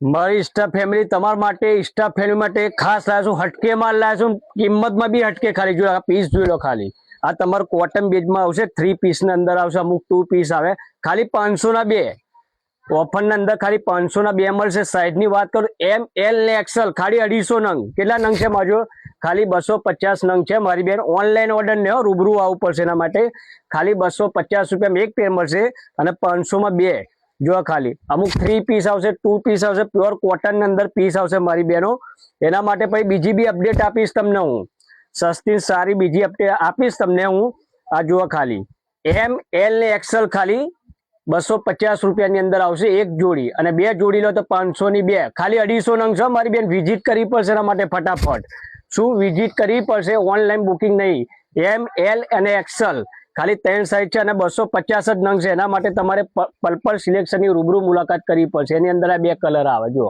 મારી staff family તમારા માટે સ્ટાફ ફેમિલી માટે ખાસ લાવ્યો છું, હટકે માલ લાવ્યો છું, કિંમતમાં બી હટકે. ખાલી જો આ પીસ જોઈ લો. ખાલી આ તમારું કોટન બેઝમાં આવશે, 3 પીસ ની અંદર આવશે, અમુક 2 પીસ આવે. ખાલી 500 ના 2 ઓફર ની અંદર ખાલી 500 ના 2 મળશે. સાઈઝ ની વાત કરું એમ એલ ને એક્સેલ ખાલી 250 નંગ. કેટલા નંગ છે માજો? ખાલી 250 નંગ છે મારી બેન. ઓનલાઈન ઓર્ડર ને રૂબરૂ આવવું પડશે એના માટે. ખાલી 250 રૂપિયામાં એક પેર મળશે અને 500 માં 2. જો ખાલી અમુક 3 પીસ આવશે, 2 પીસ આવશે, પ્યોર કોટન ની અંદર પીસ આવશે મારી બહેનો. એના માટે પછી બીજી બી અપડેટ આપીશ તમને હું, સસ્તી સારી બીજી અપડેટ આપીશ તમને હું. આ જુઓ ખાલી એમ એલ ને એક્સેલ ખાલી 250 રૂપિયાની અંદર આવશે એક જોડી, અને 2 જોડી લો તો 500 ની 2. ખાલી 250 નંગ છે મારી બેન. વિઝિટ કરવી પડશે એના માટે ફટાફટ. શું વિઝિટ કરવી પડશે, ઓનલાઈન બુકિંગ નહીં. એમ એલ અને એક્સેલ ખાલી 3 સાઈઝ છે અને 250 જ નંગ છે. એના માટે તમારે પર્પલ સિલેક્શનની રૂબરૂ મુલાકાત કરવી પડશે. એની અંદર આ 2 કલર આવે. જુઓ